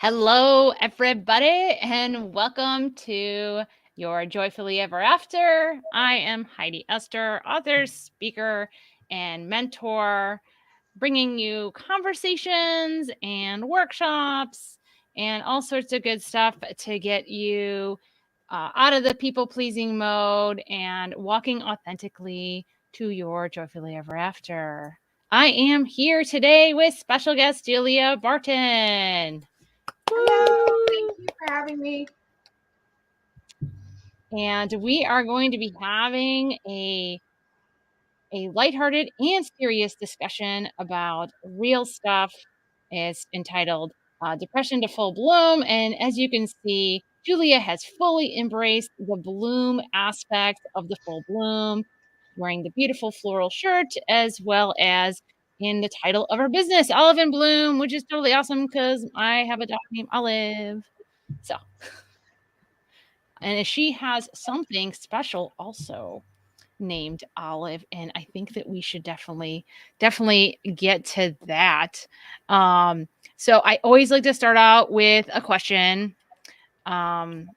Hello, everybody, and welcome to your Joyfully Ever After. I am Heidi, Esther, author, speaker, and mentor, bringing you conversations and workshops and all sorts of good stuff to get you out of the people-pleasing mode and walking authentically to your Joyfully Ever After. I am here today with special guest Julia Barton. Hello, thank you for having me. And we are going to be having a lighthearted and serious discussion about real stuff. It's entitled Depression to Full Bloom. And as you can see, Julia has fully embraced the bloom aspect of the full bloom, wearing the beautiful floral shirt, as well as in the title of her business, Olive and Bloom, which is totally awesome because I have a dog named Olive. So, and she has something special also named Olive, and I think that we should definitely get to that. So I always like to start out with a question. And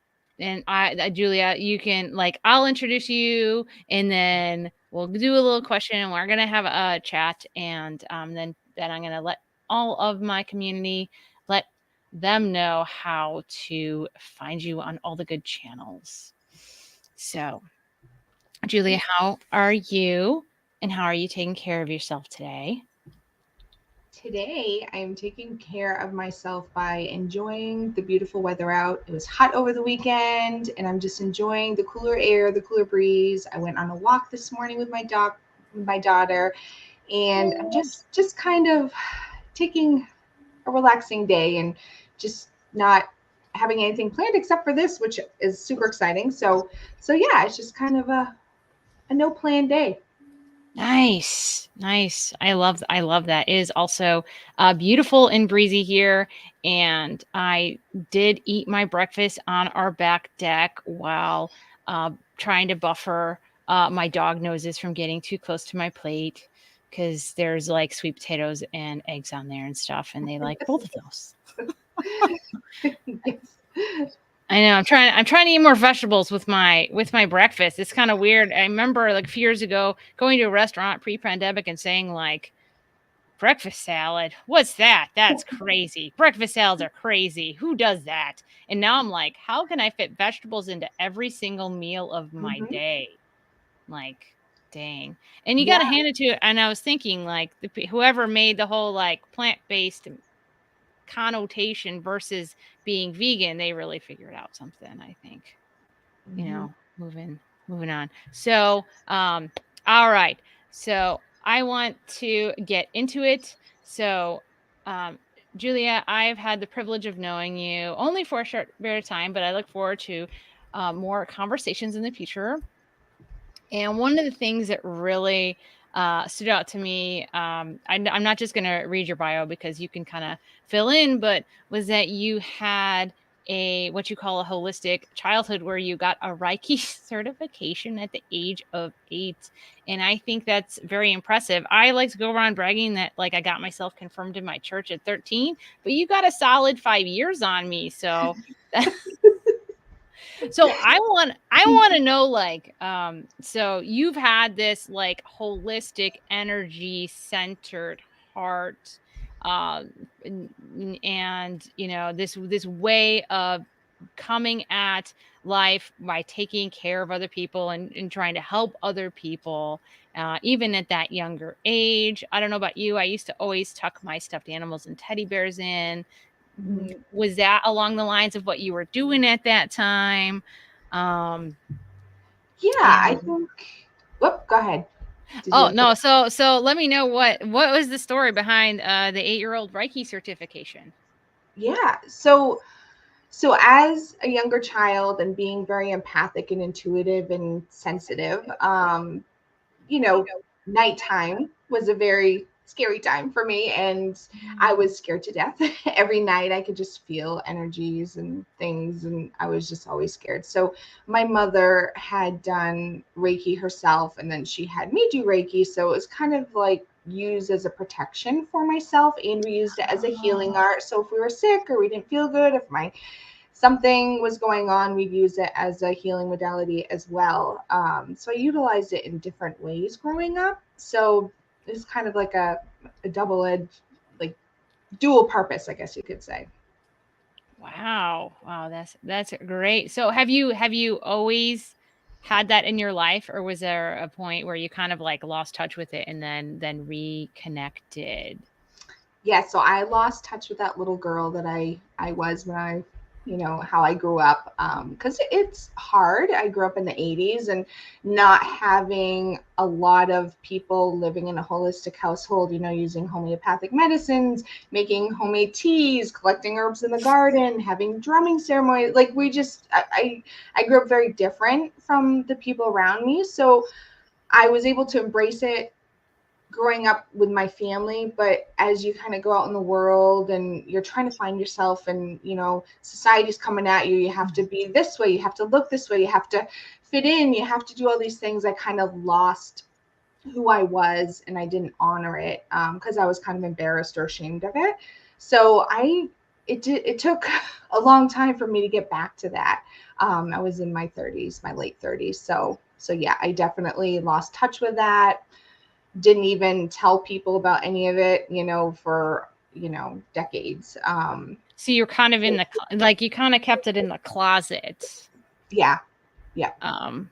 Julia, you can I'll introduce you, and then we'll do a little question, and we're gonna have a chat, and then I'm gonna let all of my community let them know how to find you on all the good channels. So, Julia, how are you? And how are you taking care of yourself today? Today, I'm taking care of myself by enjoying the beautiful weather out. It was hot over the weekend, and I'm just enjoying the cooler air, the cooler breeze. I went on a walk this morning with my daughter, and I'm just kind of taking a relaxing day and just not having anything planned except for this, which is super exciting. So yeah, it's just kind of a no plan day. Nice. I love that. It is also beautiful and breezy here, and I did eat my breakfast on our back deck while trying to buffer my dog noses from getting too close to my plate, because there's like sweet potatoes and eggs on there and stuff, and they like both of those. Yes. I know. I'm trying to eat more vegetables with my breakfast. It's kind of weird. I remember like a few years ago going to a restaurant pre-pandemic and saying like, breakfast salad. What's that? That's crazy. Breakfast salads are crazy. Who does that? And now I'm like, how can I fit vegetables into every single meal of my Mhm. day? Like, dang. And you got to Yeah. hand it to, and I was thinking like whoever made the whole like plant-based connotation versus being vegan, they really figured out something, I think. Mhm. Moving on. So, all right. So I want to get into it. So, Julia, I've had the privilege of knowing you only for a short period of time, but I look forward to more conversations in the future. And one of the things that really stood out to me, I'm not just going to read your bio because you can kind of fill in, but was that you had what you call a holistic childhood where you got a Reiki certification at the age of 8. And I think that's very impressive. I like to go around bragging that like I got myself confirmed in my church at 13, but you got a solid 5 years on me. So so I want to know like so you've had this like holistic energy centered heart, um and you know this way of coming at life by taking care of other people and trying to help other people, even at that younger age. I don't know about you. I used to always tuck my stuffed animals and teddy bears in. Mhm. Was that along the lines of what you were doing at that time? Um, Yeah, I and think. Whoop, go ahead. Did you oh want to? no, so let me know what was the story behind the 8-year-old Reiki certification? Yeah. So as a younger child and being very empathic and intuitive and sensitive, you know, nighttime was a very scary time for me, and I was scared to death. Every night I could just feel energies and things, and I was just always scared. So my mother had done Reiki herself, and then she had me do Reiki. So it was kind of like use as a protection for myself, and we used it as a healing art. So if we were sick or we didn't feel good, if something was going on, we'd use it as a healing modality as well. So I utilized it in different ways growing up. So it's kind of like a double-edged, like dual purpose, I guess you could say. Wow. That's great. So have you always had that in your life, or was there a point where you kind of like lost touch with it and then reconnected? Yeah, so I lost touch with that little girl that I was when I, how I grew up, because it's hard. I grew up in the 80s, and not having a lot of people living in a holistic household, using homeopathic medicines, making homemade teas, collecting herbs in the garden, having drumming ceremonies. Like I grew up very different from the people around me. So I was able to embrace it growing up with my family, but as you kind of go out in the world and you're trying to find yourself, and society's coming at you, you have to be this way, you have to look this way, you have to fit in, you have to do all these things. I kind of lost who I was, and I didn't honor it because I was kind of embarrassed or ashamed of it. So it took a long time for me to get back to that. I was in my 30s, my late 30s. So yeah, I definitely lost touch with that. Didn't even tell people about any of it, for, decades. So you're kind of in the like you kind of kept it in the closet. Yeah. I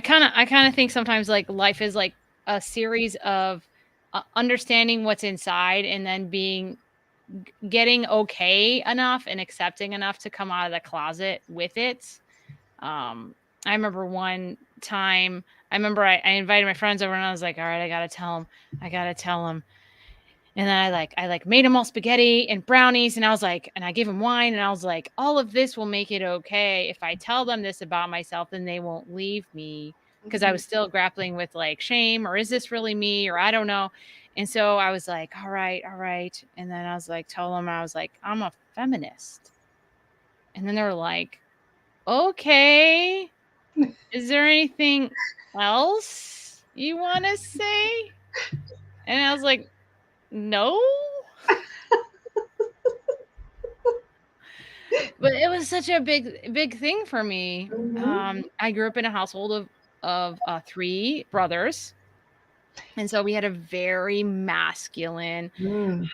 kind of think sometimes like life is like a series of understanding what's inside and then getting okay enough and accepting enough to come out of the closet with it. I remember one time, I invited my friends over and I was like, all right, I gotta tell them. And then I made them all spaghetti and brownies, and I was like, and I gave them wine, and I was like, all of this will make it okay. If I tell them this about myself, then they won't leave me, because I was still grappling with like shame, or is this really me, or I don't know. And so I was like, all right. And then I was like, tell them, I was like, I'm a feminist. And then they were like, okay, is there anything else you want to say? And I was like, no. But it was such a big thing for me. I grew up in a household of 3 brothers. And so we had a very masculine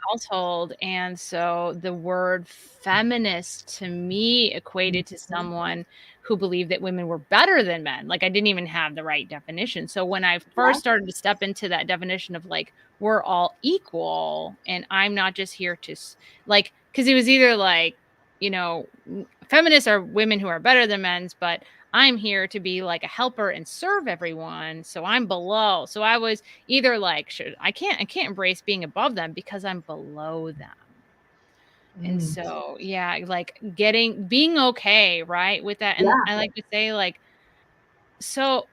household, and so the word feminist to me equated to someone who believed that women were better than men. Like I didn't even have the right definition. So when I first started to step into that definition of like we're all equal and I'm not just here to like, because it was either like, feminists are women who are better than men's, but I'm here to be like a helper and serve everyone. So I'm below. So I was either like, I can't embrace being above them because I'm below them. And so, yeah, like being okay, right, with that. And I like to say like, so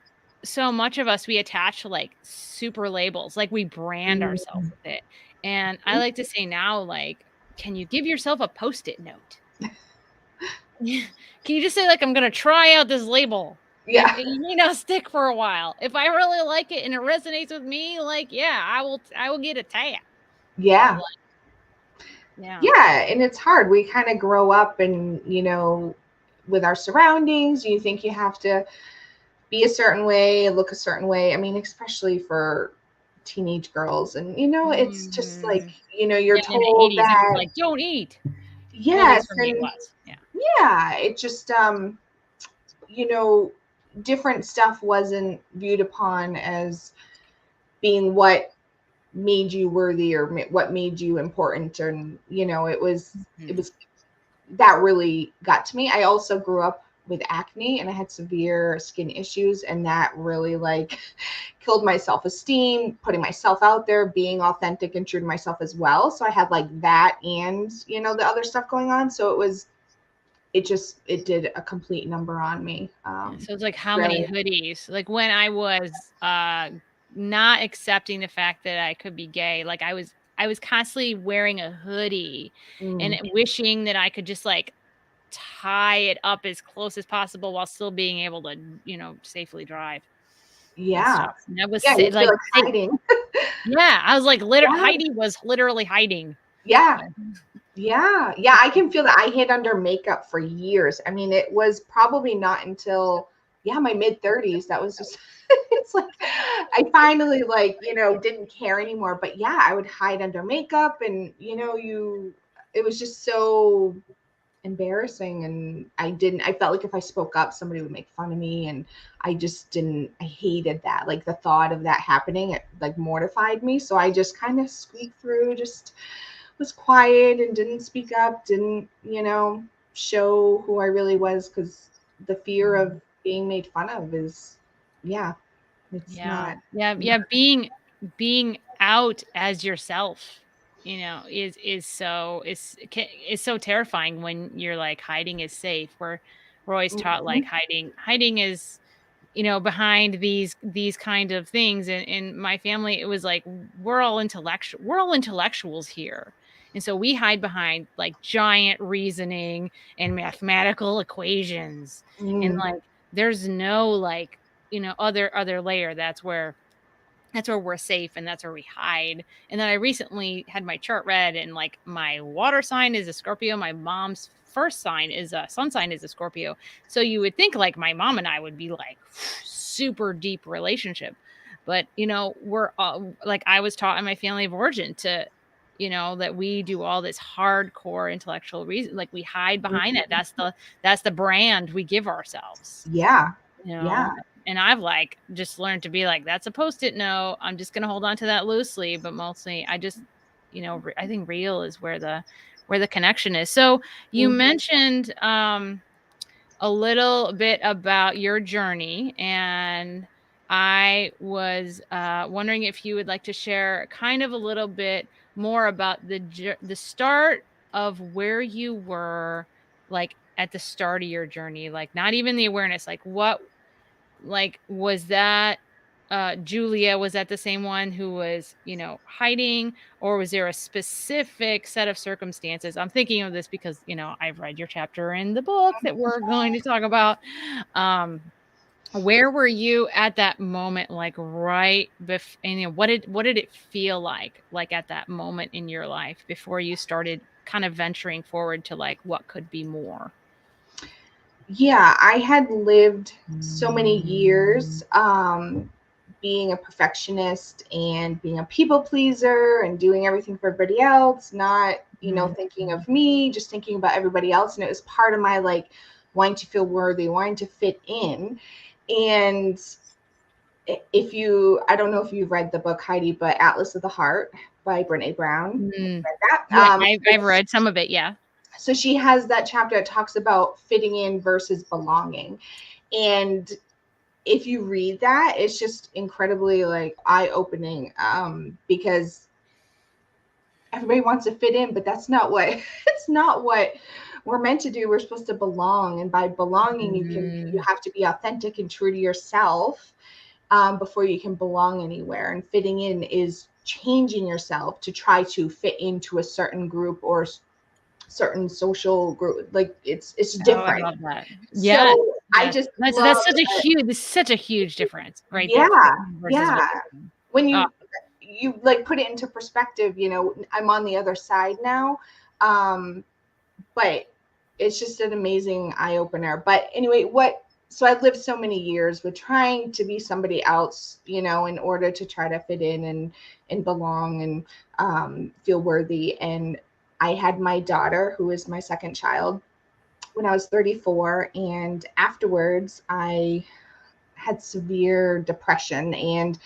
much of us, we attach like super labels, like we brand ourselves with it. And I like to say now, like, can you give yourself a Post-it note? Can you just say like, I'm going to try out this label? Yeah. And you may not stick for a while. If I really like it and it resonates with me, like, yeah, I will get a tag. Yeah. Yeah. And it's hard. We kind of grow up and, with our surroundings, you think you have to be a certain way, look a certain way. I mean, especially for teenage girls. And, it's just like, you're in the told 80s, it was that. like, don't eat. Well, at Yes. least for me, it was. Yeah. Yeah. It just, different stuff wasn't viewed upon as being what made you worthy or what made you important. And, it was that really got to me. I also grew up with acne and I had severe skin issues, and that really like killed my self-esteem, putting myself out there, being authentic and true to myself as well. So I had like that and, the other stuff going on. So it did a complete number on me. So it's like how many hoodies? Like when I was not accepting the fact that I could be gay, like I was constantly wearing a hoodie and wishing that I could just like tie it up as close as possible while still being able to, safely drive. and Yeah. stuff. And that was Yeah, you feel like like hiding. yeah, I was like Yeah. Heidi was literally hiding. Yeah. So, Yeah. Yeah. I can feel that. I hid under makeup for years. I mean, it was probably not until, yeah, my mid 30s. That was just, it's like, I finally, like, didn't care anymore. But yeah, I would hide under makeup and, it was just so embarrassing. And I felt like if I spoke up, somebody would make fun of me. And I hated that. Like the thought of that happening, it like mortified me. So I just kind of squeaked through, just was quiet and didn't speak up, didn't, show who I really was, because the fear of being made fun of is, yeah, it's yeah. not. Yeah. Being out as yourself, is so terrifying when you're like hiding is safe. We're always taught like Mhm. hiding is, behind these kind of things. And in my family, it was like we're all intellectuals here. And so we hide behind like giant reasoning and mathematical equations. And Mm. like there's no like, other layer. That's where we're safe, and that's where we hide. And then I recently had my chart read, and like my water sign is a Scorpio. My mom's first sign is a sun sign is a Scorpio. So you would think like my mom and I would be like super deep relationship. But, we're like I was taught in my family of origin to, that we do all this hardcore intellectual reason. Like we hide behind it. Mhm. That's the brand we give ourselves. Yeah. You Yeah. know, and I've like just learned to be like, that's a post-it note. I'm just gonna hold on to that loosely, but mostly I just, I think real is where the connection is. So you Mhm. mentioned a little bit about your journey, and I was wondering if you would like to share kind of a little bit more about the start of where you were, like at the start of your journey, like not even the awareness, like what like, was that, Julia, was that the same one who was, hiding, or was there a specific set of circumstances? I'm thinking of this because, I've read your chapter in the book that we're going to talk about. Um, where were you at that moment, like right and what did it feel like at that moment in your life before you started kind of venturing forward to like what could be more? Yeah, I had lived so many years being a perfectionist and being a people pleaser and doing everything for everybody else, not, Mhm. thinking of me, just thinking about everybody else. And it was part of my like wanting to feel worthy, wanting to fit in. And I don't know if you've read the book, Heidi, but Atlas of the Heart by Brene Brown. Mm. Read that. Yeah, I've read some of it, yeah. So she has that chapter that talks about fitting in versus belonging. And if you read that, it's just incredibly like eye-opening, because everybody wants to fit in, but that's not what it's not what we're meant to do. We're supposed to belong, and by belonging, you Mhm. have to be authentic and true to yourself, before you can belong anywhere. And fitting in is changing yourself to try to fit into a certain group or certain social group. Like it's Oh, I different. love that. Yes, So I yes. just That's love, such a huge difference right yeah, there, fitting versus yeah. belonging. When Oh, you like put it into perspective, I'm on the other side now. But it's just an amazing eye opener. But anyway, so I've lived so many years with trying to be somebody else, in order to try to fit in and belong and feel worthy. And I had my daughter, who is my second child, when I was 34. And afterwards, I had severe depression, and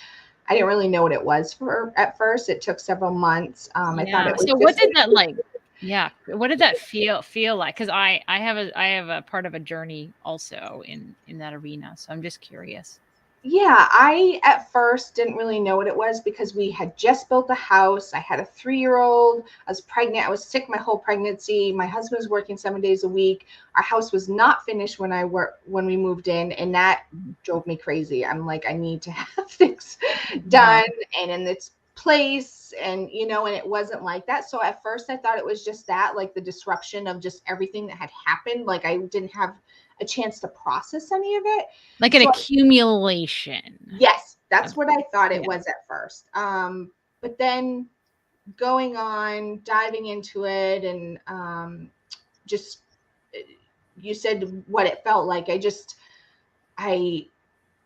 I didn't really know what it was for at first. It took several months. I thought yeah. it was So what just did that like yeah, what did that feel like? Because I have a part of a journey also in that arena, so I'm just curious. yeah, I at first didn't really know what it was because we had just built a house. I had a 3-year-old. I was pregnant. I was sick my whole pregnancy. My husband was working 7 days a week. Our house was not finished when we moved in, and that Mhm. drove me crazy. I'm like, I need to have things Yeah. done and in its place, and and it wasn't like that. So at first I thought it was just that, like the disruption of just everything that had happened. Like I didn't have a chance to process any of it. Like an So accumulation. Yes, that's what I thought it was at first. But then going on, diving into it, and just, you said what it felt like. I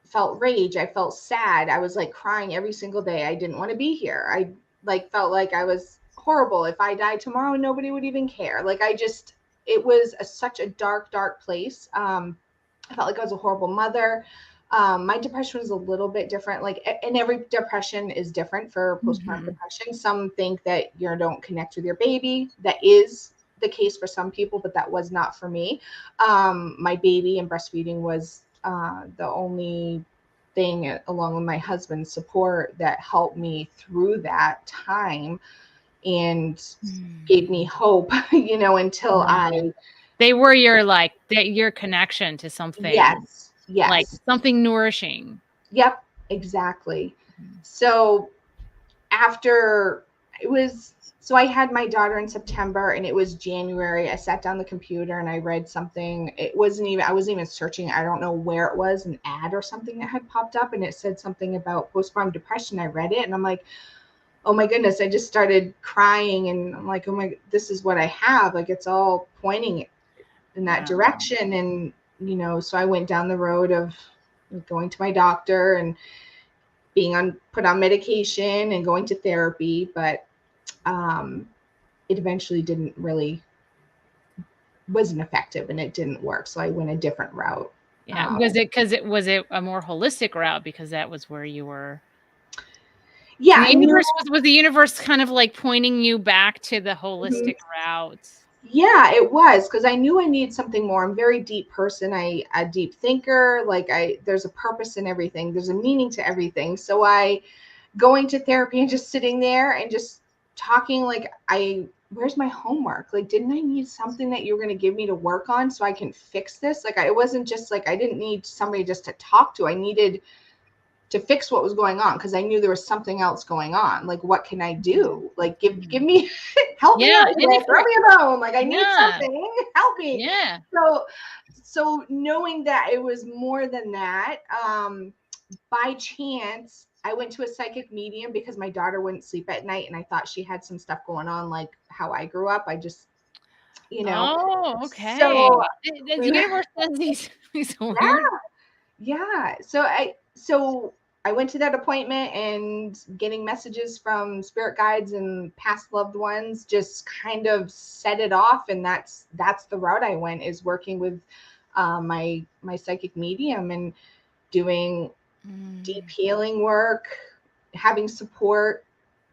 felt rage. I felt sad. I was like crying every single day. I didn't want to be here. I like felt like I was horrible. If I died tomorrow, nobody would even care. Like it was such a dark, dark place. I felt like I was a horrible mother. My depression was a little bit different. Like, and every depression is different for postpartum depression. Some think that you don't connect with your baby. That is the case for some people, but that was not for me. My baby and breastfeeding was the only thing, along with my husband's support, that helped me through that time and gave me hope, until they were your connection to something. Yes. Like something nourishing. Yep, exactly. So so I had my daughter in September, and it was January. I sat down the computer and I read something. I wasn't even searching. I don't know where it was, an ad or something that had popped up, and it said something about postpartum depression. I read it and I'm like, oh my goodness, I just started crying, and I'm like, oh my, this is what I have. Like, it's all pointing in that direction. And, so I went down the road of going to my doctor and being put on medication and going to therapy. But it eventually wasn't effective, and it didn't work. So I went a different route. Yeah. Was it a more holistic route because that was where you were? Yeah. Was the universe kind of like pointing you back to the holistic route? Yeah, it was, because I knew I needed something more. I'm a very deep person. A deep thinker. Like there's a purpose in everything. There's a meaning to everything. So going to therapy and just sitting there and just talking, like, where's my homework? Like, didn't I need something that you were going to give me to work on so I can fix this? Like, it wasn't just like, I didn't need somebody just to talk to. I needed to fix what was going on, because I knew there was something else going on. Like, what can I do? Like, give me, help me out with it. Throw me a bone. Like, I need something. Help me. Yeah. So knowing that it was more than that, by chance, I went to a psychic medium because my daughter wouldn't sleep at night, and I thought she had some stuff going on, like how I grew up. I just, Oh, okay. So the universe does these weird. Yeah. So I went to that appointment, and getting messages from spirit guides and past loved ones just kind of set it off. And that's the route I went, is working with my psychic medium and doing deep healing work, having support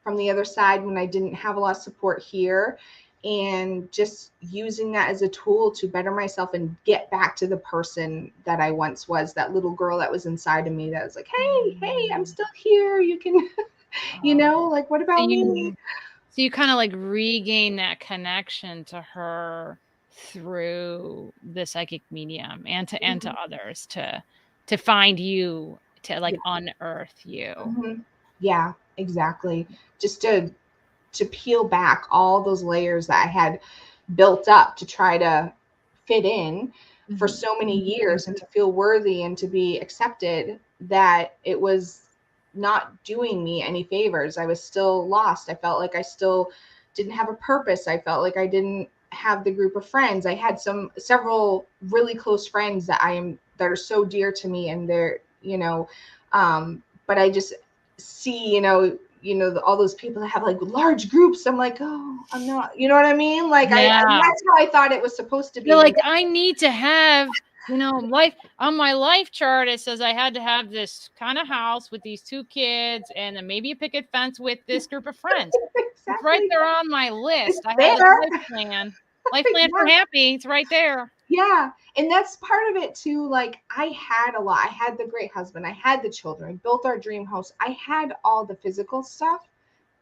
from the other side when I didn't have a lot of support here, and just using that as a tool to better myself and get back to the person that I once was, that little girl that was inside of me that was like, hey, I'm still here. You can, like, what about me? So you kind of like regain that connection to her through the psychic medium and to others to find you, to like unearth you. Yeah, exactly. Just to peel back all those layers that I had built up to try to fit in for so many years, and to feel worthy and to be accepted, that it was not doing me any favors. I was still lost. I felt like I still didn't have a purpose. I felt like I didn't have the group of friends. I had several really close friends that are so dear to me, and they're, but I just see, all those people that have like large groups. I'm like, oh, I'm not, you know what I mean? Like, that's how I thought it was supposed to be. You're like, I need to have, life on my life chart. It says I had to have this kind of house with these 2 kids, and then maybe a picket fence with this group of friends. Exactly. It's right there on my list. I have a life plan. Life plan for happy. It's right there. Yeah. And that's part of it too. Like, I had a lot. I had the great husband. I had the children, built our dream house. I had all the physical stuff,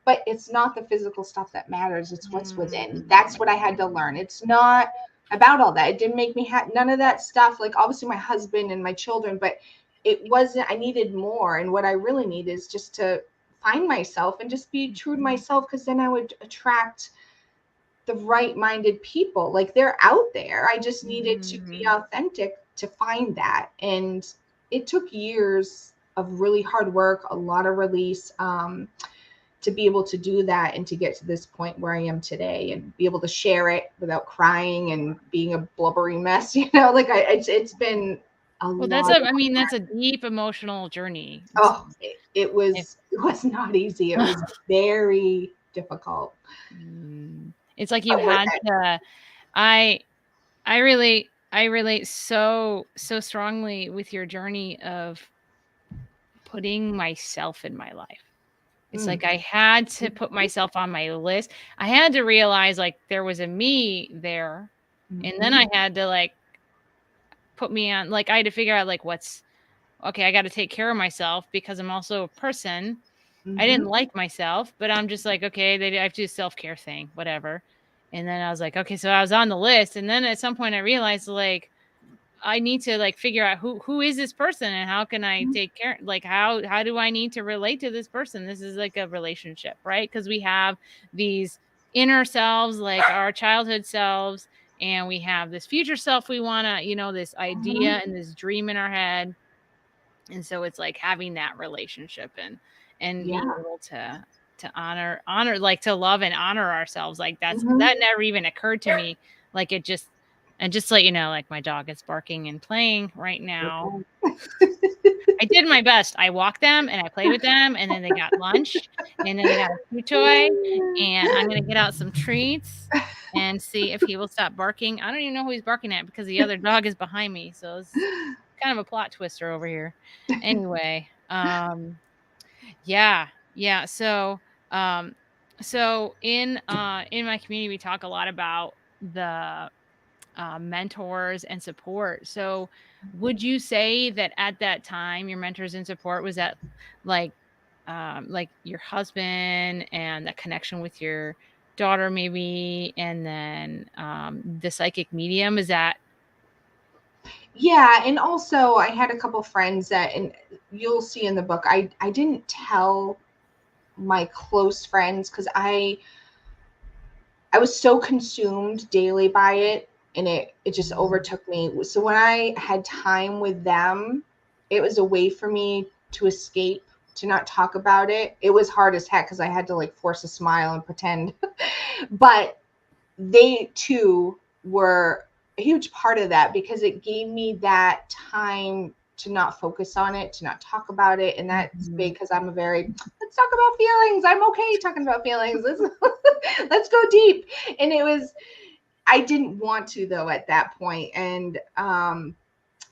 but it's not the physical stuff that matters. It's what's within. That's what I had to learn. It's not about all that. It didn't make me none of that stuff. Like, obviously my husband and my children, but it wasn't, I needed more. And what I really need is just to find myself and just be true to myself, because then I would attract the right-minded people. Like, they're out there. I just needed to be authentic to find that. And it took years of really hard work, a lot of release, to be able to do that and to get to this point where I am today and be able to share it without crying and being a blubbery mess, like it's been a Well, lot of that's a deep emotional journey. Oh, it was not easy. It was very difficult. It's like you had to, I relate so strongly with your journey of putting myself in my life. It's like I had to put myself on my list. I had to realize like there was a me there. And then I had to like put me on, like I had to figure out like okay, I got to take care of myself because I'm also a person. I didn't like myself, but I'm just like, okay, I have to do a self-care thing, whatever. And then I was like, okay, so I was on the list. And then at some point I realized like, I need to like figure out who is this person and how can I take care, like how do I need to relate to this person? This is like a relationship, right? Because we have these inner selves, like our childhood selves, and we have this future self we want to, this idea and this dream in our head. And so it's like having that relationship and being able to honor, like to love and honor ourselves. Like that never even occurred to me. Like it just, and just to let you know, like my dog is barking and playing right now. I did my best. I walked them and I played with them and then they got lunch and then they got a food toy and I'm going to get out some treats and see if he will stop barking. I don't even know who he's barking at because the other dog is behind me. So it's kind of a plot twister over here. Anyway, yeah. So, in my community, we talk a lot about the mentors and support. So, would you say that at that time, your mentors and support was that like your husband and that connection with your daughter, maybe, and then the psychic medium? Is that? Yeah, and also I had a couple friends that, and you'll see in the book, I didn't tell my close friends because I was so consumed daily by it, and it just overtook me. So when I had time with them, it was a way for me to escape, to not talk about it. It was hard as heck because I had to like force a smile and pretend, but they too were a huge part of that because it gave me that time to not focus on it, to not talk about it. And that's big because I'm a very, let's talk about feelings. I'm okay talking about feelings. Let's go deep. And I didn't want to though at that point. And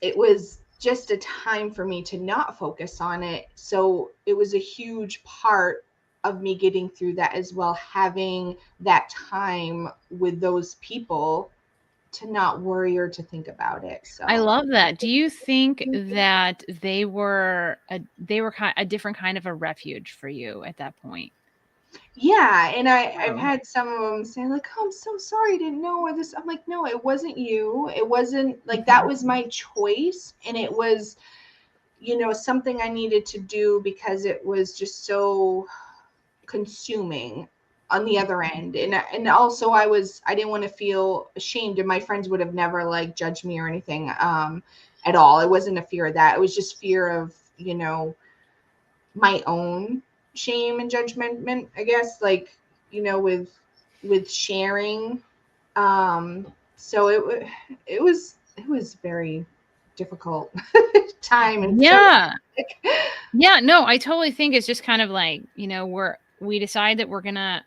it was just a time for me to not focus on it. So it was a huge part of me getting through that as well, having that time with those people to not worry or to think about it. So I love that. Do you think that they were a different kind of a refuge for you at that point? Yeah, and I've had some of them say like, "Oh, I'm so sorry, I didn't know," or this. I'm like, "No, it wasn't you. It wasn't like that was my choice, and it was, something I needed to do because it was just so consuming on the other end." And also I didn't want to feel ashamed, and my friends would have never like judged me or anything at all. It wasn't a fear of that. It was just fear of, my own shame and judgment, I guess, like, with sharing. So it was very difficult time. And Yeah. Yeah, no, I totally think it's just kind of like, we decide that we're gonna,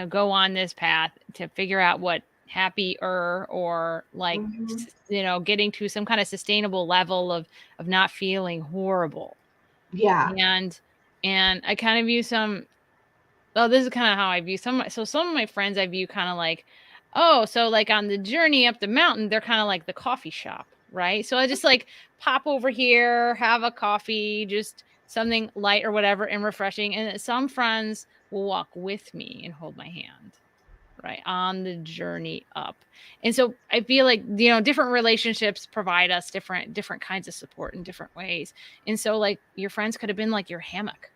go on this path to figure out what happier or like, getting to some kind of sustainable level of not feeling horrible. Yeah. And I kind of view this is kind of how I view some of my friends, I view kind of like, oh, so like on the journey up the mountain, they're kind of like the coffee shop, right? So I just like pop over here, have a coffee, just something light or whatever and refreshing. And some friends will walk with me and hold my hand, right, on the journey up. And so I feel like, different relationships provide us different kinds of support in different ways. And so like your friends could have been like your hammock.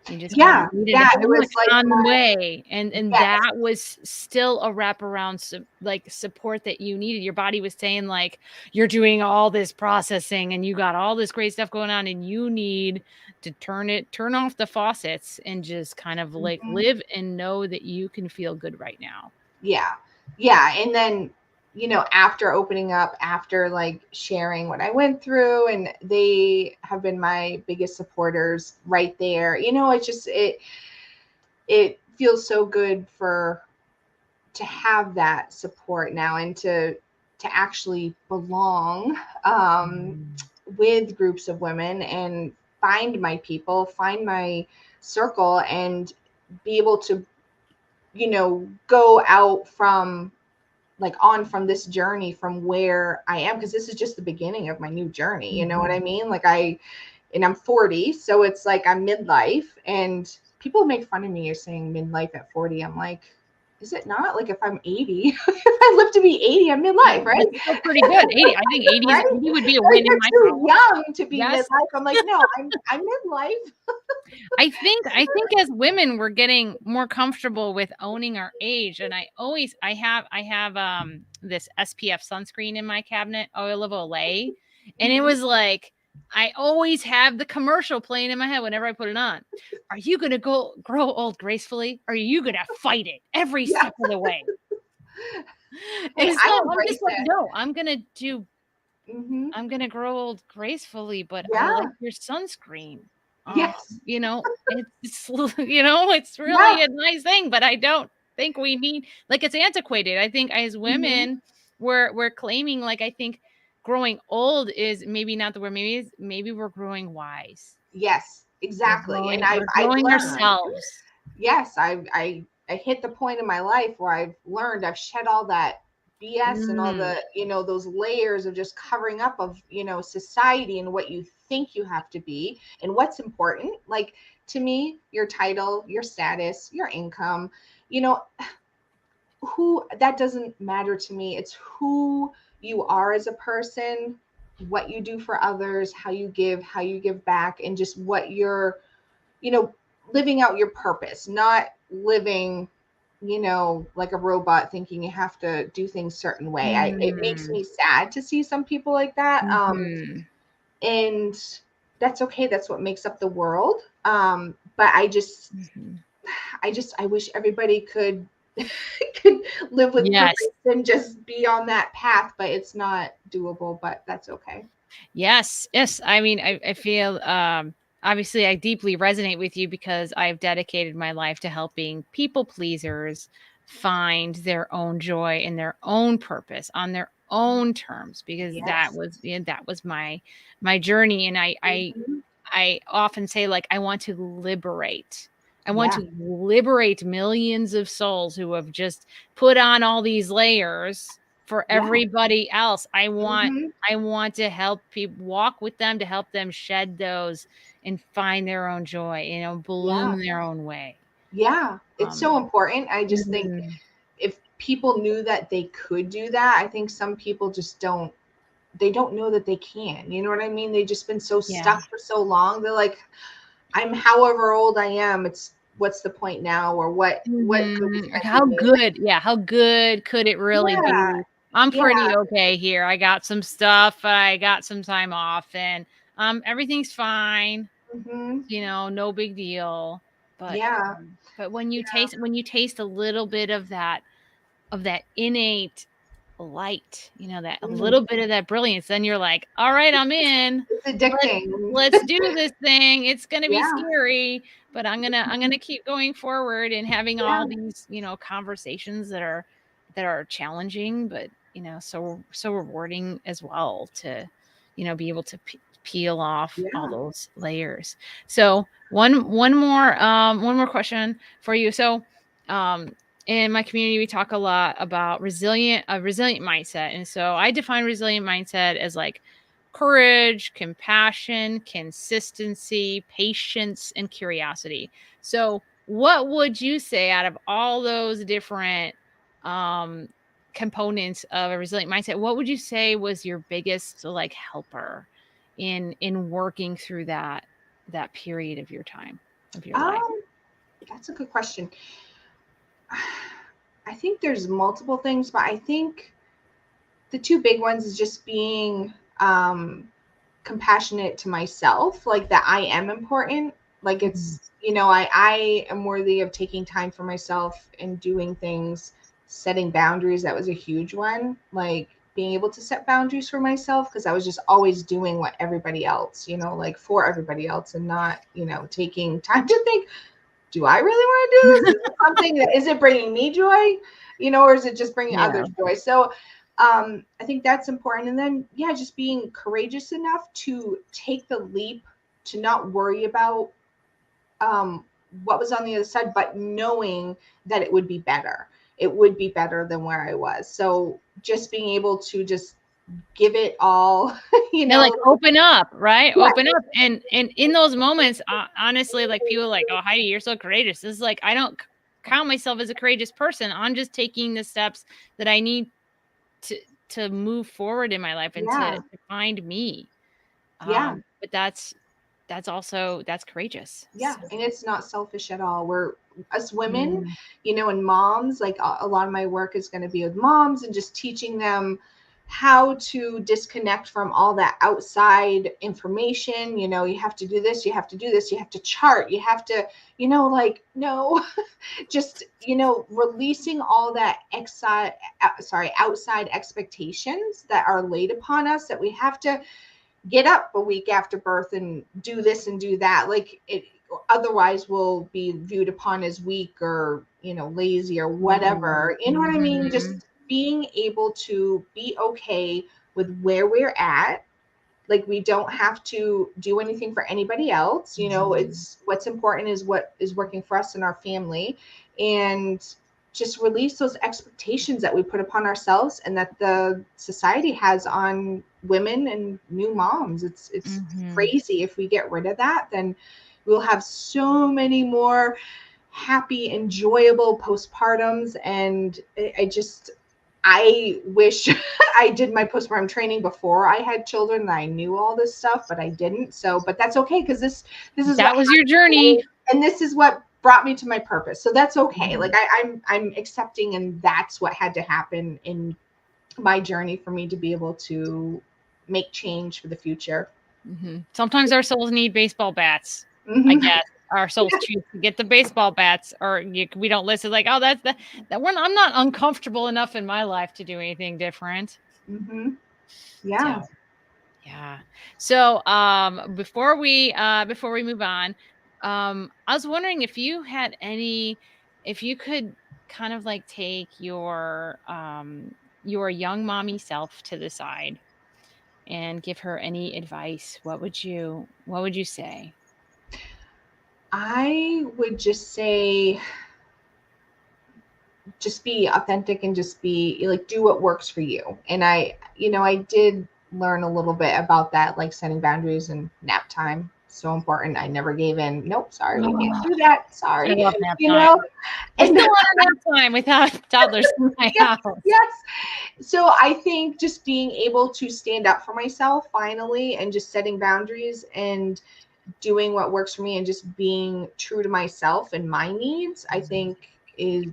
You just kind Yeah, of needed yeah, a it was like on the my way, and yes. that was still a wraparound like support that you needed. Your body was saying like, you're doing all this processing and you got all this great stuff going on, and you need to turn off the faucets and just kind of like Mhm. live and know that you can feel good right now. Yeah. Yeah, and then, you know, after opening up, after like sharing what I went through, and they have been my biggest supporters right there. You know, it's just it feels so good for to have that support now, and to actually belong with groups of women, and find my people, find my circle, and be able to, you know, go out from like on from this journey from where I am, because this is just the beginning of my new journey. You know what I mean? Like and I'm 40, so it's like I'm midlife, and people make fun of me as saying midlife at 40. I'm like, is it not? Like if I'm 80, if I live to be 80, I'm midlife, right? That's still pretty good. 80, I think 80 Right? 80 would be a Like win in you're my too book. young to be Yes. midlife. I'm like, no, I'm midlife. I think as women we're getting more comfortable with owning our age, and I have this SPF sunscreen in my cabinet, Oil of Olay, and it was like I always have the commercial playing in my head whenever I put it on. Are you going to grow old gracefully? Or are you going to fight it every Yeah. step of the way? Hey, And so I I'm just embrace like, it. no, Hmm. I'm gonna grow old gracefully, but I Yeah. like your sunscreen. Yes. You know, it's you know, it's Yeah. really a nice thing, but I don't think we need like it's antiquated. I think as Hmm. women, we're claiming like I think growing old is maybe not the word. Maybe we're growing wise. Yes, exactly. And We're I've growing learned. ourselves. Yes, I hit the point in my life where I've learned, I've shed all that BS and all Mm, the, you know, those layers of just covering up of, you know, society and what you think you have to be and what's important. Like to me, your title, your status, your income, you know, who that doesn't matter to me. It's who you are as a person, what you do for others, how you give back, and just what you're, you know, living out your purpose, not living, you know, like a robot thinking you have to do things certain way. It makes mm, me sad to see some people like that. mhm. And that's okay. That's what makes up the world. But Mhm. I wish everybody could could live with Yes. purpose and just be on that path, but it's not doable, but that's okay. Yes, yes. I mean, I feel obviously I deeply resonate with you because I've dedicated my life to helping people pleasers find their own joy and their own purpose on their own terms because Yes. that was my journey, and Mhm. I often say like I want to liberate. I want Yeah. to liberate millions of souls who have just put on all these layers for Yeah. everybody else. Hmm. I want to help people walk with them to help them shed those and find their own joy, you know, Yeah. bloom their own way. Yeah. It's so Um, important. I just think mhm. if people knew that they could do that, I think some people just they don't know that they can. You know what I mean? They've just been so Yeah. stuck for so long. They're like, I'm however old I am, it's what's the point now, or what good is Like, that how doing? good, yeah, how good could it really Yeah. be? I'm Yeah. pretty okay here. I got some stuff. I got some time off, and everything's fine. Hmm. You know, no big deal. Yeah. But when you taste a little bit of that innate light, you know, that a Mm. little bit of that brilliance, then you're like, all right, I'm in. It's Let's addicting. let's do this thing. It's gonna be Yeah. scary, but I'm gonna keep going forward and having Yeah. all these, you know, conversations that are challenging, but you know, so rewarding as well to, you know, be able to peel off all Yeah. those layers. So one more question for you. So um in my community we talk a lot about resilient mindset, and so I define resilient mindset as like courage, compassion, consistency, patience, and curiosity. So what would you say out of all those different um components of a resilient mindset, what would you say was your biggest like helper in working through that period of your time? of your life? That's a good question. I think there's multiple things, but I think the two big ones is just being compassionate to myself, like that I am important. Like it's, I am worthy of taking time for myself and doing things, setting boundaries. That was a huge one. Like being able to set boundaries for myself, because I was just always doing what everybody else, like for everybody else, and not, taking time to think, do I really want to do this? Is it something that, is it bringing me joy, or is it just bringing others joy? So I think that's important. And then, just being courageous enough to take the leap, to not worry about what was on the other side, but knowing that it would be better. It would be better than where I was. So just being able to just give it all, Like open up, right? Yeah. Open up. And in those moments, honestly, like people like, oh, Heidi, you're so courageous. This is like, I don't count myself as a courageous person. I'm just taking the steps that I need to move forward in my life and to find me. But that's courageous. Yeah. And it's not selfish at all. We're us women, and moms, like a lot of my work is going to be with moms and just teaching them how to disconnect from all that outside information. You have to do this, you have to do this, you have to chart, you have to, no, just, releasing all that outside expectations that are laid upon us, that we have to get up a week after birth and do this and do that. Like it, otherwise we'll be viewed upon as weak or, lazy or whatever. You know what I mean? Just being able to be okay with where we're at. Like we don't have to do anything for anybody else. It's what's important is what is working for us and our family, and just release those expectations that we put upon ourselves and that the society has on women and new moms. It's crazy. If we get rid of that, then we'll have so many more happy, enjoyable postpartums. And I wish I did my postpartum training before I had children and I knew all this stuff, but I didn't. So, but that's okay, because this is that was your journey, and this is what brought me to my purpose. So that's okay. Like I'm accepting, and that's what had to happen in my journey for me to be able to make change for the future. Sometimes our souls need baseball bats. I guess our souls choose to get the baseball bats, or we don't listen. Like, oh, that's that one. I'm not uncomfortable enough in my life to do anything different. Yeah. So, yeah. So, before we move on, I was wondering if you could kind of like take your young mommy self to the side and give her any advice, what would you say? I would just say, just be authentic and just be like, do what works for you. And I did learn a little bit about that, like setting boundaries and nap time. So important. I never gave in. Nope, sorry, we can't do that. Sorry. I love nap time. I still want a nap time without toddlers in my house. Yes. So I think just being able to stand up for myself finally, and just setting boundaries and doing what works for me, and just being true to myself and my needs, I think is,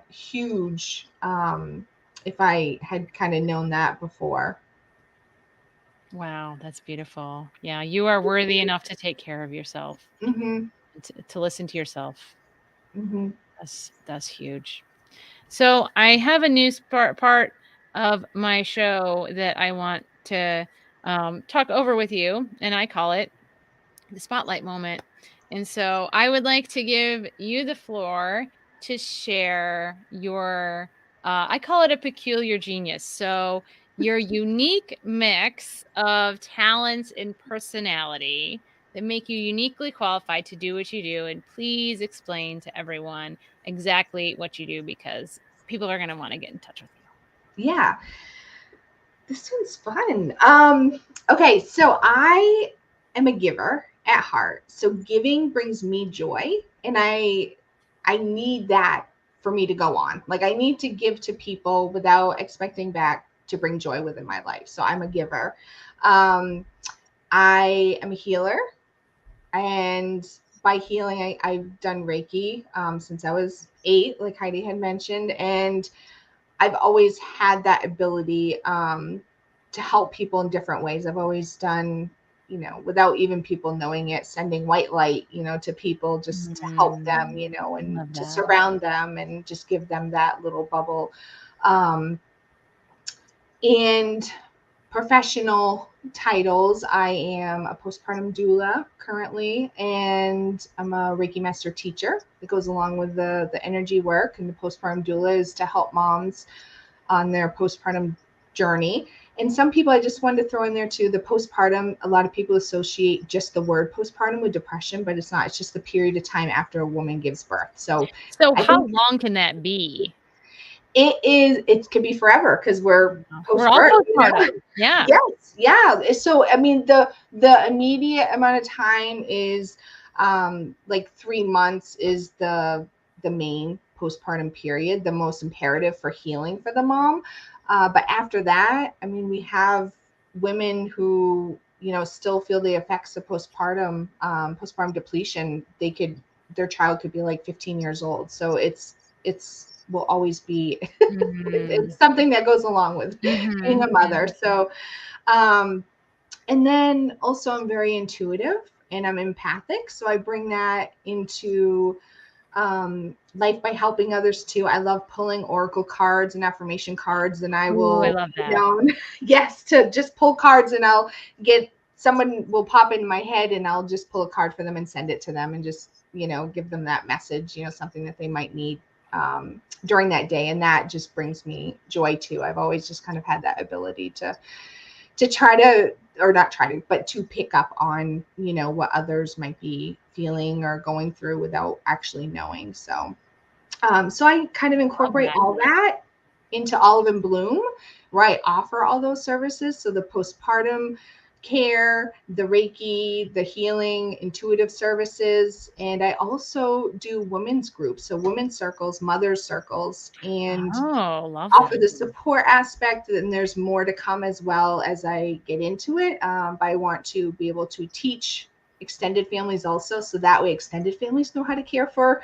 huge. If I had kind of known that before. Wow, that's beautiful. Yeah, you are worthy enough to take care of yourself. To listen to yourself. That's huge. So I have a new part of my show that I want to talk over with you, and I call it the spotlight moment. And so I would like to give you the floor to share your, I call it a peculiar genius. So your unique mix of talents and personality that make you uniquely qualified to do what you do. And please explain to everyone exactly what you do, because people are going to want to get in touch with you. Yeah. This one's fun. Okay, so I am a giver at heart. So giving brings me joy, and I need that for me to go on. Like I need to give to people without expecting back to bring joy within my life. So I'm a giver. I am a healer, and by healing, I've done Reiki since I was 8, like Heidi had mentioned, and I've always had that ability to help people in different ways. I've always done, you know, without even people knowing it, sending white light, you know, to people just to help them, you know, and to surround them and just give them that little bubble. And professional titles, I am a postpartum doula currently, and I'm a Reiki master teacher. It goes along with the energy work, and the postpartum doula is to help moms on their postpartum journey. And some people, I just wanted to throw in there too, the postpartum, a lot of people associate just the word postpartum with depression, but it's not. It's just the period of time after a woman gives birth. So how long can that be? It could be forever, because we're postpartum. You know? Yeah. Yes. Yeah. So, I mean, the immediate amount of time is like 3 months is the main postpartum period, the most imperative for healing for the mom. But after that, I mean, we have women who, you know, still feel the effects of postpartum depletion. Their child could be like 15 years old. So it's will always be it's something that goes along with being a mother. So and then also I'm very intuitive and I'm empathic, so I bring that into life by helping others too. I love pulling oracle cards and affirmation cards, and I love that. Yes, to just pull cards, and I'll get someone will pop in my head and I'll just pull a card for them and send it to them and just, you know, give them that message, you know, something that they might need during that day. And that just brings me joy too. I've always just kind of had that ability to try to, or not try to, but to pick up on, you know, what others might be feeling or going through without actually knowing. So, so I kind of incorporate all that into Olive and Bloom, where I offer all those services. So the postpartum care, the Reiki, the healing, intuitive services, and I also do women's groups, so women's circles, mothers circles, and offer the support aspect. And there's more to come as well as I get into it. But I want to be able to teach extended families also, so that way extended families know how to care for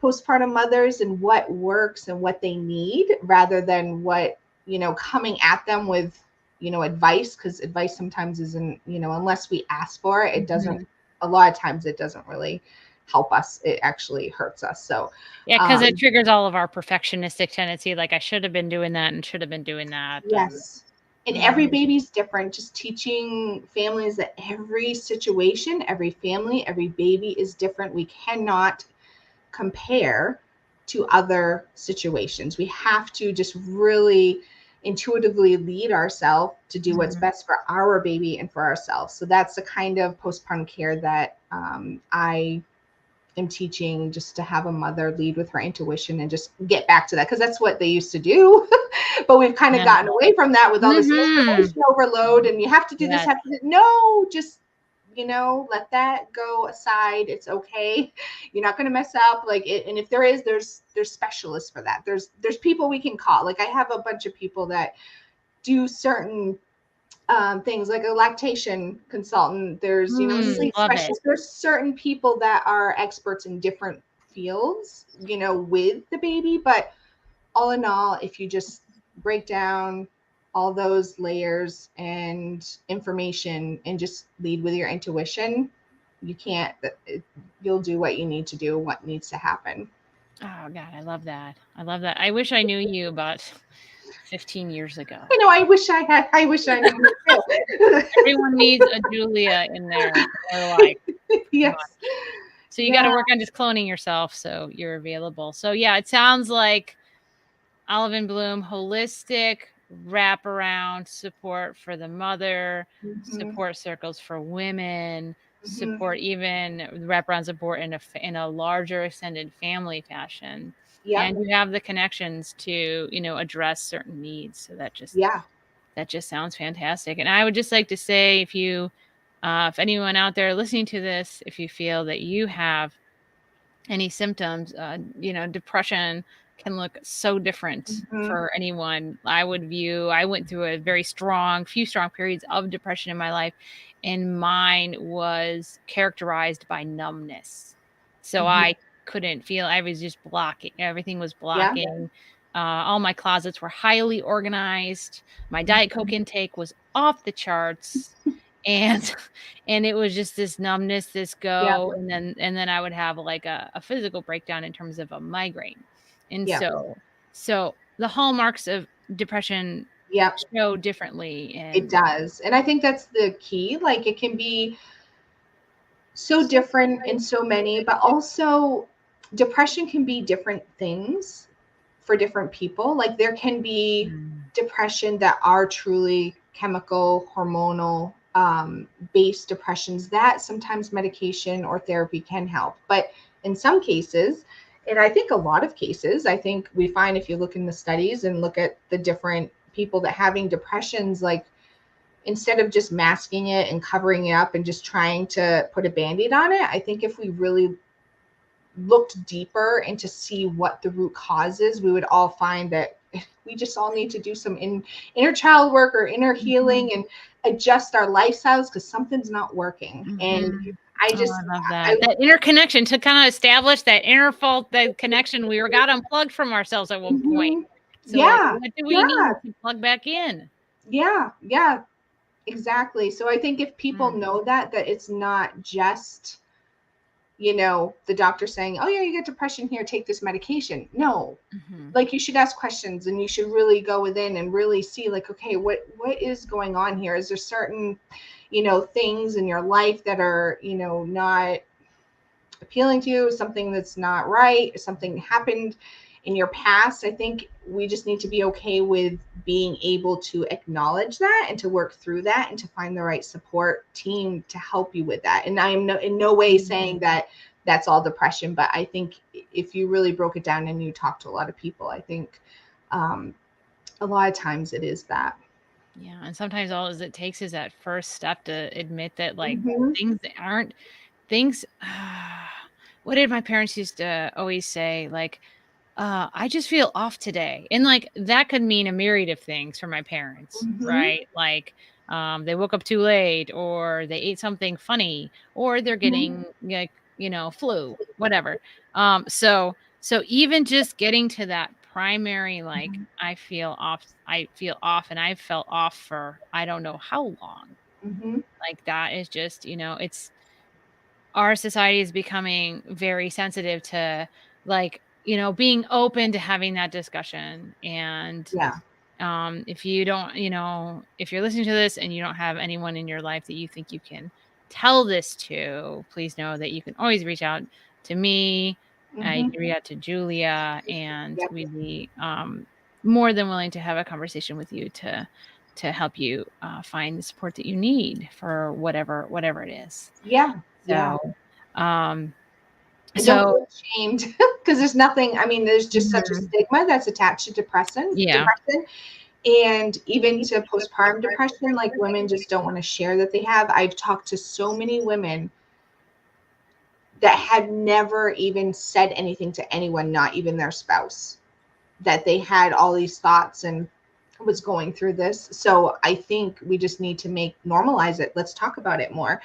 postpartum mothers and what works and what they need, rather than what, you know, coming at them with, you know, advice, because advice sometimes isn't, you know, unless we ask for it, it doesn't, a lot of times it doesn't really help us. It actually hurts us. So yeah, because it triggers all of our perfectionistic tendency, like I should have been doing that and should have been doing that. Yes. And every baby's different. Just teaching families that every situation, every family, every baby is different. We cannot compare to other situations. We have to just really intuitively lead ourselves to do what's best for our baby and for ourselves. So that's the kind of postpartum care that I am teaching, just to have a mother lead with her intuition and just get back to that, because that's what they used to do. But we've kind of gotten away from that with all this information overload, and you have to do this, have to do, no, just, you know, let that go aside. It's okay. You're not going to mess up, like it. And if there is, there's specialists for that. There's people we can call. Like I have a bunch of people that do certain things, like a lactation consultant. There's, you know, sleep specialists. There's certain people that are experts in different fields, you know, with the baby. But all in all, if you just break down all those layers and information and just lead with your intuition, you'll do what you need to do, what needs to happen. Oh God, I love that. I wish I knew you about 15 years ago. I know, I wish I knew you too. Everyone needs a Julia in their life. Yes. So you got to work on just cloning yourself so you're available. So yeah, it sounds like Olive and Bloom, holistic wraparound support for the mother, support circles for women, support, even wraparound support in a larger extended family fashion. And you have the connections to, you know, address certain needs. So that just sounds fantastic. And I would just like to say, if anyone out there listening to this, if you feel that you have any symptoms, you know, depression can look so different for anyone. I went through a few strong periods of depression in my life, and mine was characterized by numbness. So I couldn't feel, I was just blocking. Everything was blocking. All my closets were highly organized. My Diet Coke intake was off the charts. And it was just this numbness, this go, and then I would have like a physical breakdown in terms of a migraine. And so the hallmarks of depression show differently. And it does. And I think that's the key. Like, it can be so different in so many, but also depression can be different things for different people. Like, there can be depression that are truly chemical, hormonal based depressions that sometimes medication or therapy can help. But in some cases, and I think a lot of cases, I think we find, if you look in the studies and look at the different people that having depressions, like, instead of just masking it and covering it up and just trying to put a Band-Aid on it, I think if we really looked deeper and to see what the root cause is, we would all find that we just all need to do some inner child work or inner healing and adjust our lifestyles, because something's not working. And I just love that. That interconnection, to kind of establish that inner fault, that connection. We got unplugged from ourselves at one point. So what do we need to plug back in? Yeah, exactly. So I think if people know that it's not just, the doctor saying, oh yeah, you get depression, here, take this medication. No, like, you should ask questions, and you should really go within and really see, like, okay, what is going on here? Is there certain, things in your life that are, not appealing to you, something that's not right, something happened in your past? I think we just need to be okay with being able to acknowledge that and to work through that and to find the right support team to help you with that. And I am in no way saying that that's all depression, but I think if you really broke it down and you talk to a lot of people, I think a lot of times it is that. Yeah. And sometimes all it takes is that first step to admit that, like, things aren't things. What did my parents used to always say? Like, I just feel off today. And like, that could mean a myriad of things for my parents, right? Like, they woke up too late, or they ate something funny, or they're getting like, flu, whatever. So even just getting to that primary, like, I feel off, and I've felt off for I don't know how long. Like, that is just, it's, our society is becoming very sensitive to, like, being open to having that discussion. And if you don't, if you're listening to this and you don't have anyone in your life that you think you can tell this to, please know that you can always reach out to me. You can reach out to Julia, and we'd be more than willing to have a conversation with you to help you find the support that you need for whatever it is. So, don't feel ashamed, because there's nothing, I mean, there's just such a stigma that's attached to depression. And even to postpartum depression, like, women just don't want to share that they have. I've talked to so many women that had never even said anything to anyone, not even their spouse, that they had all these thoughts and was going through this. So I think we just need to normalize it. Let's talk about it more.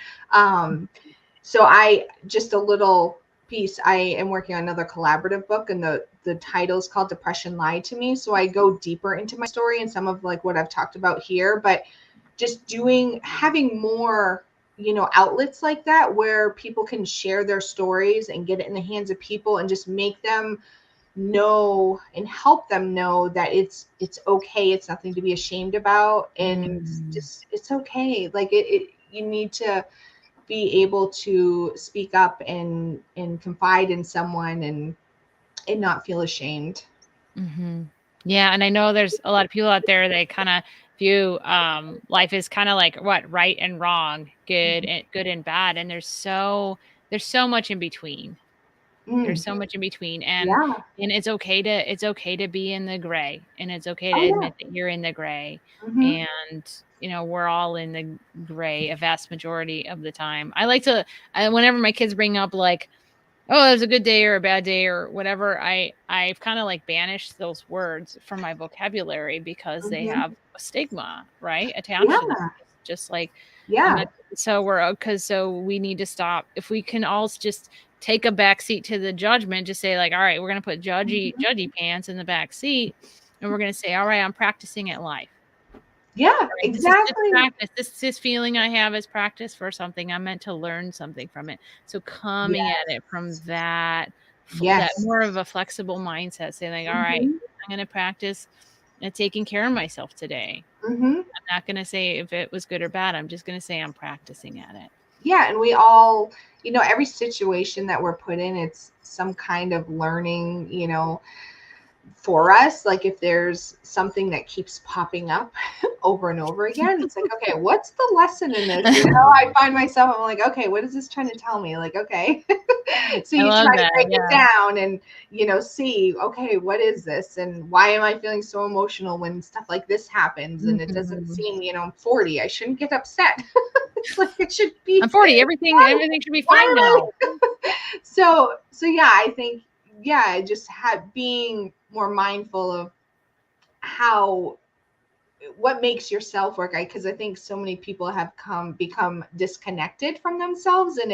So just a little piece, I am working on another collaborative book, and the title is called Depression Lied to Me. So I go deeper into my story and some of, like, what I've talked about here, but just having more, outlets like that where people can share their stories and get it in the hands of people and just make them know and help them know that it's okay. It's nothing to be ashamed about. And just, it's okay. Like, you need to be able to speak up and confide in someone and not feel ashamed. Yeah. And I know there's a lot of people out there, they kind of view life is kind of like, what, right and wrong, good and bad. And there's so much in between. There's so much in between. And it's okay to be in the gray, and it's okay to admit that you're in the gray. And we're all in the gray a vast majority of the time. I like to, whenever my kids bring up, like, oh, it was a good day or a bad day or whatever, I've kind of, like, banished those words from my vocabulary, because they have a stigma, right, attached to them. Just like, so we need to stop. If we can all just take a back seat to the judgment. Just say like, all right, we're going to put judgy pants in the back seat. And we're going to say, all right, I'm practicing at life. Yeah, Right? exactly. This feeling I have is practice for something. I'm meant to learn something from it. So coming at it from that more of a flexible mindset, saying like, all right, I'm going to practice at taking care of myself today. I'm not going to say if it was good or bad. I'm just going to say I'm practicing at it. Yeah, and we all, every situation that we're put in, it's some kind of learning, for us. Like if there's something that keeps popping up over and over again, it's like, okay, what's the lesson in this? I find myself, I'm like, okay, what is this trying to tell me? Like, okay. So you try to break it down and, see, okay, what is this? And why am I feeling so emotional when stuff like this happens? And it doesn't seem, I'm 40. I shouldn't get upset. It's like it should be. I'm 40. Everything should be fine now. So yeah, I think, just being more mindful of what makes yourself work. Because I think so many people have become disconnected from themselves, and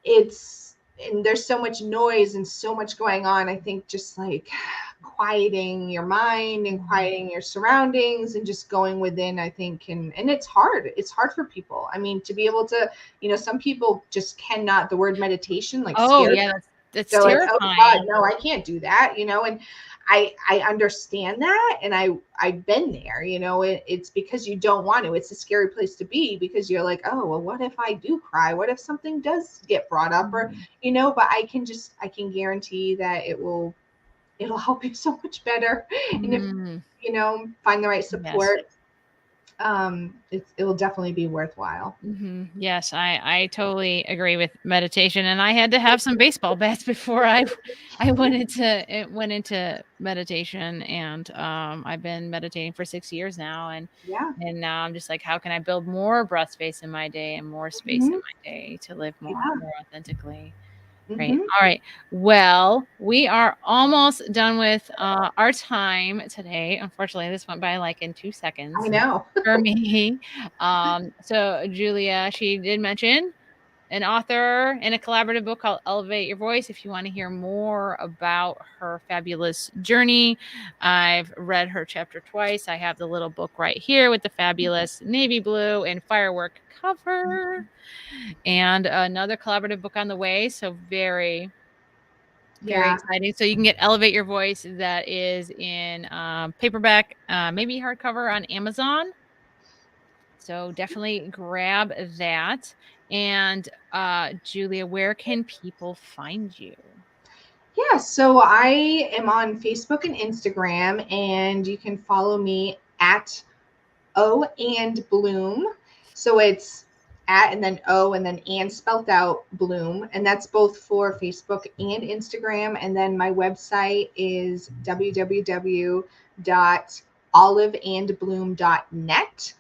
and there's so much noise and so much going on. I think just like quieting your mind and quieting your surroundings and just going within, I think and it's hard for people. I mean, to be able to, some people just cannot, the word meditation, like, that's terrifying. Like, oh God, no, I can't do that, and I understand that, and I've been there, it's because you don't want to. It's a scary place to be, because you're like, oh, well, what if I do cry? What if something does get brought up? Or, but I can guarantee that it'll help you so much better. And if, find the right support, it'll definitely be worthwhile. Yes, I totally agree with meditation, and I had to have some baseball bats before I went into meditation, and I've been meditating for 6 years now, and now I'm just like, how can I build more breath space in my day and more space in my day to live more authentically? Great. All right. Well, we are almost done with our time today. Unfortunately, this went by like in 2 seconds. I know. For me. So Julia, she did mention an author in a collaborative book called Elevate Your Voice. If you want to hear more about her fabulous journey, I've read her chapter twice. I have the little book right here with the fabulous navy blue and firework cover, and another collaborative book on the way. So very exciting. So you can get Elevate Your Voice. That is in paperback, maybe hardcover on Amazon. So definitely grab that. And Julia, where can people find you? Yeah, so I am on Facebook and Instagram, and you can follow me at O and Bloom. So it's at and then O and then and spelled out Bloom. And that's both for Facebook and Instagram. And then my website is www.oliveandbloom.net.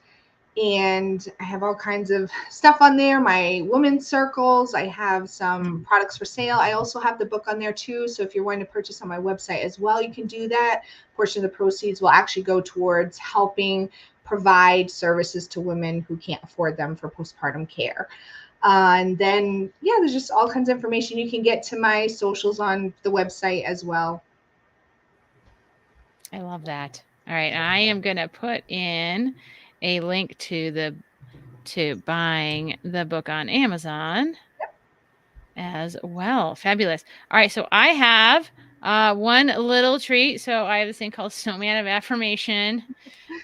And I have all kinds of stuff on there. My women's circles. I have some products for sale. I also have the book on there too. So if you're wanting to purchase on my website as well, you can do that. A portion of the proceeds will actually go towards helping provide services to women who can't afford them for postpartum care. And then, there's just all kinds of information. You can get to my socials on the website as well. I love that. All right. I am going to put in a link to buying the book on Amazon as well. Fabulous. All right. So I have one little treat. So I have this thing called Snowman of Affirmation.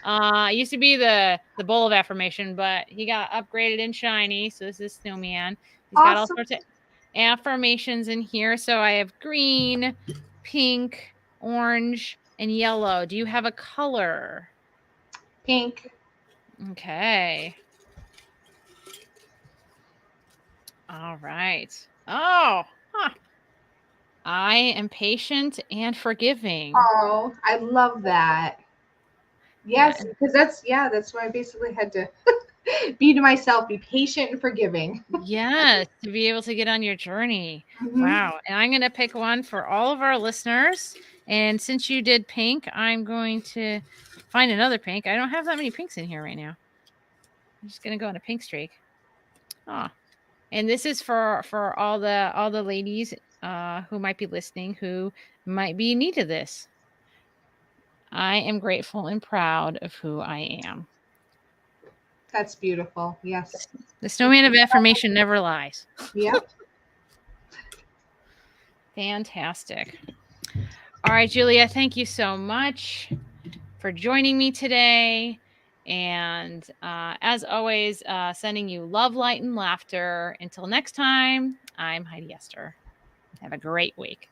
It used to be the bowl of affirmation, but he got upgraded and shiny. So this is Snowman. He's got all sorts of affirmations in here. So I have green, pink, orange, and yellow. Do you have a color? Pink. Okay. All right. Oh, I am patient and forgiving. Oh, I love that. Yes, because that's why I basically had to be to myself, be patient and forgiving. Yes, to be able to get on your journey. Wow. And I'm going to pick one for all of our listeners. And since you did pink, I'm going to find another pink. I don't have that many pinks in here right now. I'm just going to go on a pink streak. Oh, And this is for all the ladies who might be listening, who might be in need of this. I am grateful and proud of who I am. That's beautiful. Yes. The snowman of affirmation never lies. Yep. Fantastic. All right, Julia, thank you so much for joining me today. And as always, sending you love, light, and laughter. Until next time, I'm Heidi Esther. Have a great week.